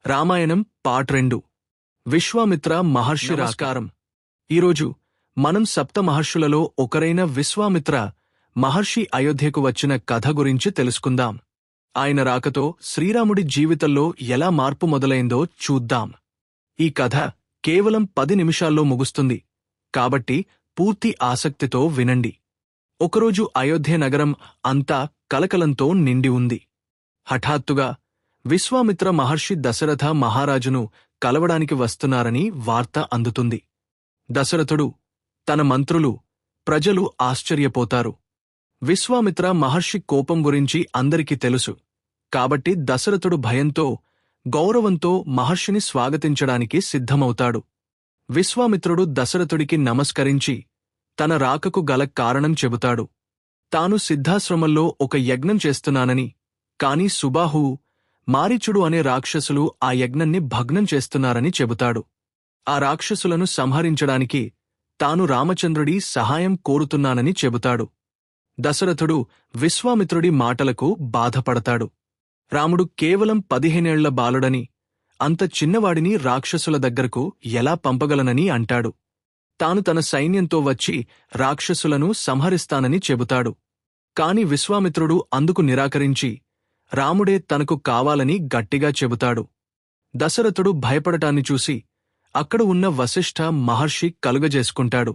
Ramayanam part 2 Vishwamitra మహర్షి నమస్కారం. ఈరోజు మనం సప్త మహర్షులలో ఒకరైన విశ్వామిత్ర మహర్షి అయోధ్యకు వచ్చిన కథ గురించి తెలుసుకుందాం. ఆయన రాకతో శ్రీరాముడి జీవితంలో ఎలా మార్పు మొదలైందో చూద్దాం. ఈ కథ కేవలం 10 నిమిషాల్లో ముగుస్తుంది, కాబట్టి పూర్తి ఆసక్తితో వినండి. ఒకరోజు అయోధ్య నగరం అంతా కలకలంతో నిండి ఉంది. హఠాత్తుగా విశ్వామిత్ర మహర్షి దశరథ మహారాజును కలవడానికి వస్తున్నారని వార్త అందుతుంది. దశరథుడు, తన మంత్రులు, ప్రజలు ఆశ్చర్యపోతారు. విశ్వామిత్ర మహర్షి కోపం గురించి అందరికీ తెలుసు, కాబట్టి దశరథుడు భయంతో, గౌరవంతో మహర్షిని స్వాగతించడానికి సిద్ధమవుతాడు. విశ్వామిత్రుడు దశరథుడికి నమస్కరించి తన రాకకు గల కారణం చెబుతాడు. తాను సిద్ధాశ్రమంలో ఒక యజ్ఞం చేస్తున్నానని, కాని సుబాహువు, మారీచుడు అనే రాక్షసులు ఆ యజ్ఞాన్ని భగ్నం చేస్తున్నారని చెబుతాడు. ఆ రాక్షసులను సంహరించడానికి తాను రామచంద్రుడి సహాయం కోరుతున్నానని చెబుతాడు. దశరథుడు విశ్వామిత్రుడి మాటలకు బాధపడతాడు. రాముడు కేవలం 15 ఏళ్ల బాలుడని, అంత చిన్నవాడిని రాక్షసుల దగ్గరకు ఎలా పంపగలనని అంటాడు. తాను తన సైన్యంతో వచ్చి రాక్షసులను సంహరిస్తానని చెబుతాడు. కాని విశ్వామిత్రుడు అందుకు నిరాకరించి రాముడే తనకు కావాలని గట్టిగా చెబుతాడు. దశరథుడు భయపడటాన్ని చూసి అక్కడ ఉన్న వశిష్ఠ మహర్షి కలుగజేసుకుంటాడు.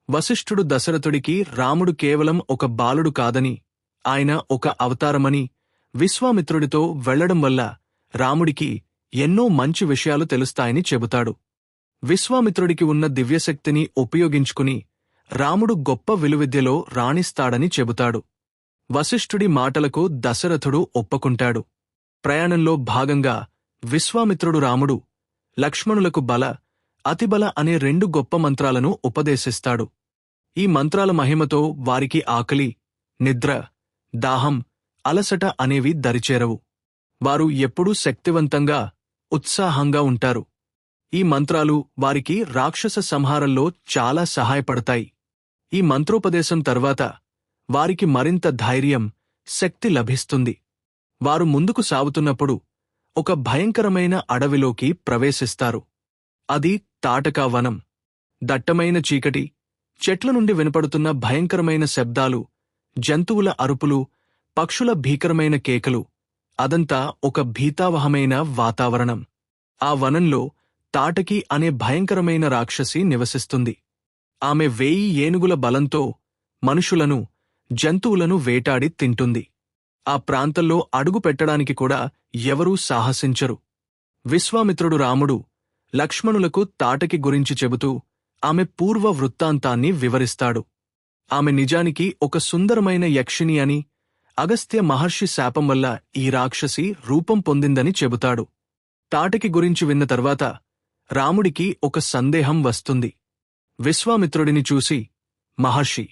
వశిష్ఠుడు దశరథుడికి రాముడు కేవలం ఒక బాలుడు కాదని, ఆయన ఒక అవతారమని, విశ్వామిత్రుడితో వెళ్లడం వల్ల రాముడికి ఎన్నో మంచి విషయాలు తెలుస్తాయని చెబుతాడు. విశ్వామిత్రుడికి ఉన్న దివ్యశక్తిని ఉపయోగించుకుని రాముడు గొప్ప విలువిద్యలో రాణిస్తాడని చెబుతాడు. వశిష్ఠుడి మాటలకు దశరథుడు ఒప్పుకుంటాడు. ప్రయాణంలో భాగంగా విశ్వామిత్రుడు రాముడు, లక్ష్మణులకు బల, అతిబల అనే 2 గొప్ప మంత్రాలను ఉపదేశిస్తాడు. ఈ మంత్రాల మహిమతో వారికి ఆకలి, నిద్ర, దాహం, అలసట అనేవి దరిచేరవు. వారు ఎప్పుడూ శక్తివంతంగా, ఉత్సాహంగా ఉంటారు. ఈ మంత్రాలు వారికి రాక్షస సంహారంలో చాలా సహాయపడతాయి. ఈ మంత్రోపదేశం తర్వాత వారికి మరింత ధైర్యం, శక్తి లభిస్తుంది. వారు ముందుకు సాగుతున్నప్పుడు ఒక భయంకరమైన అడవిలోకి ప్రవేశిస్తారు. అది తాటకా వనం. దట్టమైన చీకటి, చెట్ల నుండి వినపడుతున్న భయంకరమైన శబ్దాలు, జంతువుల అరుపులు, పక్షుల భీకరమైన కేకలు, అదంతా ఒక భీతావహమైన వాతావరణం. ఆ వనంలో తాటకి అనే భయంకరమైన రాక్షసి నివసిస్తుంది. ఆమె 1000 ఏనుగుల బలంతో మనుషులను, జంతువులను వేటాడి తింటుంది. ఆ ప్రాంతంలో అడుగు పెట్టడానికి కూడా ఎవరూ సాహసించరు. విశ్వామిత్రుడు రాముడు, లక్ష్మణులకు తాటకి గురించి చెబుతూ ఆమె పూర్వ వృత్తాంతాన్ని వివరిస్తాడు. ఆమె నిజానికి ఒక సుందరమైన యక్షిణి అని, అగస్త్య మహర్షి శాపం వల్ల ఈ రాక్షసి రూపం పొందిందని చెబుతాడు. తాటకి గురించి విన్న తర్వాత రాముడికి ఒక సందేహం వస్తుంది. విశ్వామిత్రుడిని చూసి, మహర్షి,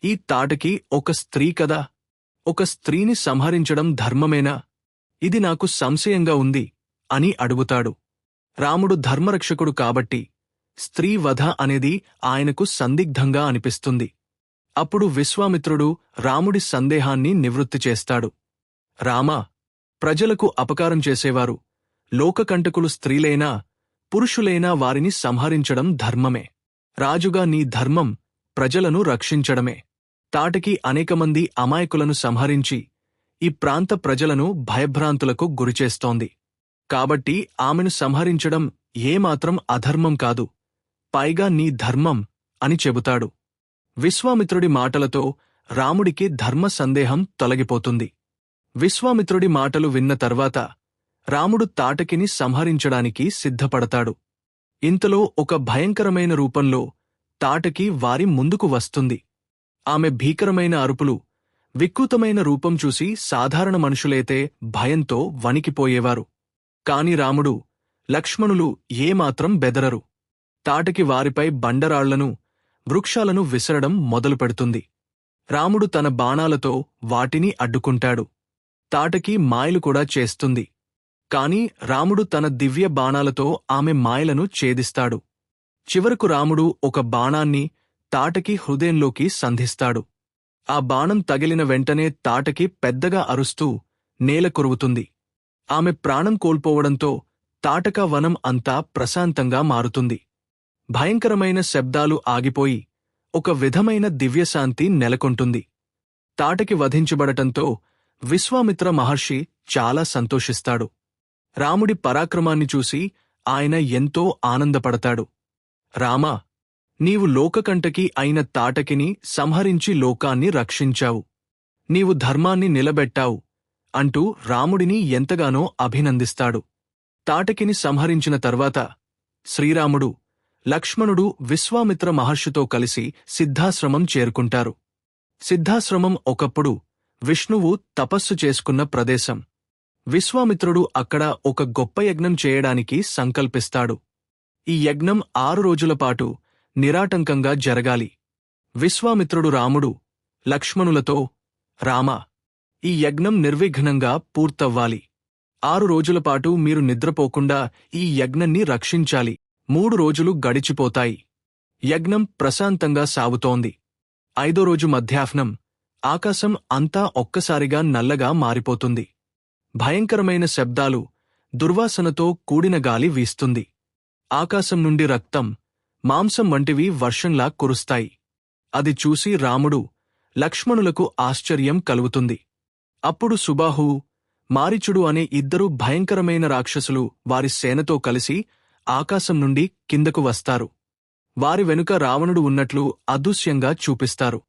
ఈ తాటకి ఒక స్త్రీ కదా, ఒక స్త్రీని సంహరించడం ధర్మమేనా? ఇది నాకు సంశయంగా ఉంది అని అడుగుతాడు. రాముడు ధర్మరక్షకుడు కాబట్టి స్త్రీ వధ అనేది ఆయనకు సందిగ్ధంగా అనిపిస్తుంది. అప్పుడు విశ్వామిత్రుడు రాముడి సందేహాన్ని నివృత్తి చేస్తాడు. రామా, ప్రజలకు అపకారం చేసేవారు, లోకకంటకులు స్త్రీలైనా, పురుషులైనా వారిని సంహరించడం ధర్మమే. రాజుగా నీ ధర్మం ప్రజలను రక్షించడమే. తాటకి అనేకమంది అమాయకులను సంహరించి ఈ ప్రాంత ప్రజలను భయభ్రాంతులకు గురిచేస్తోంది. కాబట్టి ఆమెను సంహరించడం ఏమాత్రం అధర్మం కాదు, పైగా నీ ధర్మం అని చెబుతాడు. విశ్వామిత్రుడి మాటలతో రాముడికి ధర్మ సందేహం తొలగిపోతుంది. విశ్వామిత్రుడి మాటలు విన్న తర్వాత రాముడు తాటకిని సంహరించడానికి సిద్ధపడతాడు. ఇంతలో ఒక భయంకరమైన రూపంలో తాటకి వారి ముందుకు వస్తుంది. ఆమె భీకరమైన అరుపులు, వికృతమైన రూపం చూసి సాధారణ మనుషులైతే భయంతో వణికిపోయేవారు. కాని రాముడు, లక్ష్మణులు ఏమాత్రం బెదరరు. తాటకి వారిపై బండరాళ్లను, వృక్షాలను విసరడం మొదలుపెడుతుంది. రాముడు తన బాణాలతో వాటిని అడ్డుకుంటాడు. తాటకి మాయలు కూడా చేస్తుంది. కాని రాముడు తన దివ్య బాణాలతో ఆమె మాయలను ఛేదిస్తాడు. చివరకు రాముడు ఒక బాణాన్ని తాటకి హృదయంలోకి సంధిస్తాడు. ఆ బాణం తగిలిన వెంటనే తాటకి పెద్దగా అరుస్తూ నేల కొరువుతుంది. ఆమె ప్రాణం కోల్పోవడంతో తాటక వనం అంతా ప్రశాంతంగా మారుతుంది. భయంకరమైన శబ్దాలు ఆగిపోయి ఒక విధమైన దివ్యశాంతి నెలకొంటుంది. తాటకి వధించబడటంతో విశ్వామిత్ర మహర్షి చాలా సంతోషిస్తాడు. రాముడి పరాక్రమాన్ని చూసి ఆయన ఎంతో ఆనందపడతాడు. రామా, నీవు లోకకంటకి అయిన తాటకిని సంహరించి లోకాన్ని రక్షించావు. నీవు ధర్మాన్ని నిలబెట్టావు అంటూ రాముడిని ఎంతగానో అభినందిస్తాడు. తాటకిని సంహరించిన తర్వాత శ్రీరాముడు, లక్ష్మణుడు విశ్వామిత్ర మహర్షితో కలిసి సిద్ధాశ్రమం చేరుకుంటారు. సిద్ధాశ్రమం ఒకప్పుడు విష్ణువు తపస్సు చేసుకున్న ప్రదేశం. విశ్వామిత్రుడు అక్కడ ఒక గొప్ప యజ్ఞం చేయడానికి సంకల్పిస్తాడు. ఈ యజ్ఞం 6 రోజులపాటు నిరాటంకంగా జరగాలి. విశ్వామిత్రుడు రాముడు, లక్ష్మణులతో, రామా, ఈ యజ్ఞం నిర్విఘ్నంగా పూర్తవ్వాలి. 6 రోజులపాటు మీరు నిద్రపోకుండా ఈ యజ్ఞాన్ని రక్షించాలి. 3 రోజులు గడిచిపోతాయి. యజ్ఞం ప్రశాంతంగా సాగుతోంది. 5వ రోజు మధ్యాహ్నం ఆకాశం అంతా ఒక్కసారిగా నల్లగా మారిపోతుంది. భయంకరమైన శబ్దాలు, దుర్వాసనతో కూడిన గాలి వీస్తుంది. ఆకాశం నుండి రక్తం, మాంసం వంటివి వర్షంలా కురుస్తాయి. అది చూసి రాముడు, లక్ష్మణులకు ఆశ్చర్యం కలుగుతుంది. అప్పుడు సుబాహువు, మారీచుడు అనే 2 భయంకరమైన రాక్షసులు వారి సేనతో కలిసి ఆకాశం నుండి కిందకు వస్తారు. వారి వెనుక రావణుడు ఉన్నట్లు అదృశ్యంగా చూపిస్తారు.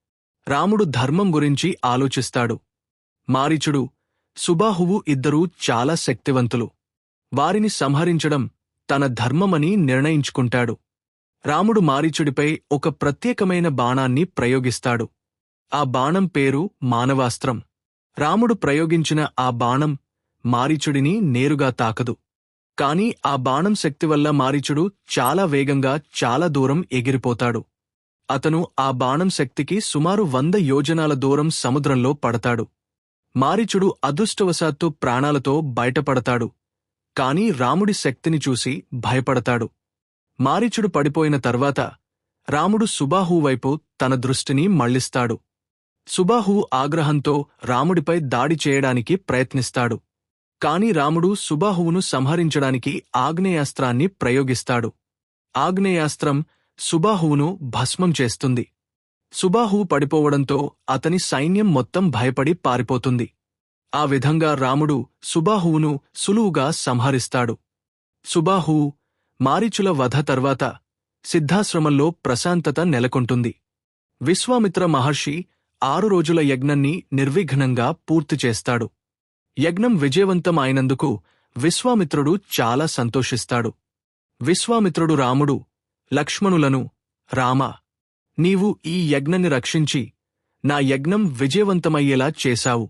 రాముడు ధర్మం గురించి ఆలోచిస్తాడు. మారీచుడు, సుబాహువు 2 చాలా శక్తివంతులు. వారిని సంహరించడం తన ధర్మమని నిర్ణయించుకుంటాడు. రాముడు మారీచుడిపై ఒక ప్రత్యేకమైన బాణాన్ని ప్రయోగిస్తాడు. ఆ బాణం పేరు మానవాస్త్రం. రాముడు ప్రయోగించిన ఆ బాణం మారీచుడిని నేరుగా తాకదు. కాని ఆ బాణం శక్తివల్ల మారీచుడు చాలా వేగంగా చాలా దూరం ఎగిరిపోతాడు. అతను ఆ బాణం శక్తికి సుమారు 100 యోజనాల దూరం సముద్రంలో పడతాడు. మారీచుడు అదృష్టవశాత్తు ప్రాణాలతో బయటపడతాడు. కాని రాముడి శక్తిని చూసి భయపడతాడు. మారీచుడు పడిపోయిన తర్వాత రాముడు సుబాహు వైపు తన దృష్టిని మళ్లిస్తాడు. సుబాహు ఆగ్రహంతో రాముడిపై దాడి చేయడానికి ప్రయత్నిస్తాడు. కాని రాముడు సుబాహువును సంహరించడానికి ఆగ్నేయాస్త్రాన్ని ప్రయోగిస్తాడు. ఆగ్నేయాస్త్రం సుబాహువును భస్మం చేస్తుంది. సుబాహువు పడిపోవడంతో అతని సైన్యం మొత్తం భయపడి పారిపోతుంది. ఆ విధంగా రాముడు సుబాహువును సులువుగా సంహరిస్తాడు. సుబాహువు, మారీచుల వధ తర్వాత సిద్ధాశ్రమంలో ప్రశాంతత నెలకొంటుంది. విశ్వామిత్ర మహర్షి 6 రోజుల యజ్ఞాన్ని నిర్విఘ్నంగా పూర్తి చేస్తాడు. యజ్ఞం విజయవంతం అయినందుకు విశ్వామిత్రుడు చాలా సంతోషిస్తాడు. విశ్వామిత్రుడు రాముడు, లక్ష్మణులను, రామా, నీవు ఈ యజ్ఞాన్ని రక్షించి నా యజ్ఞం విజయవంతమయ్యేలా చేశావు.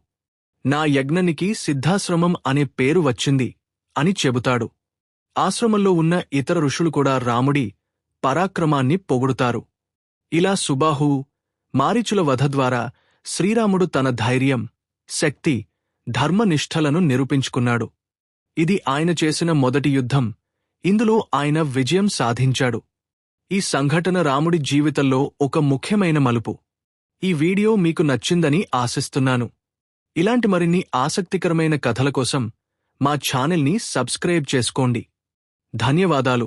నా యజ్ఞానికి సిద్ధాశ్రమం అనే పేరు వచ్చింది అని చెబుతాడు. ఆశ్రమంలో ఉన్న ఇతర ఋషులు కూడా రాముడి పరాక్రమాన్ని పొగుడుతారు. ఇలా సుబాహువు, మారీచుల వధ ద్వారా శ్రీరాముడు తన ధైర్యం, శక్తి, ధర్మనిష్ఠలను నిరూపించుకున్నాడు. ఇది ఆయన చేసిన మొదటి యుద్ధం. ఇందులో ఆయన విజయం సాధించాడు. ఈ సంఘటన రాముడి జీవితంలో ఒక ముఖ్యమైన మలుపు. ఈ వీడియో మీకు నచ్చిందని ఆశిస్తున్నాను. ఇలాంటి మరిన్ని ఆసక్తికరమైన కథల కోసం మా ఛానల్ని సబ్స్క్రైబ్ చేసుకోండి. ధన్యవాదాలు.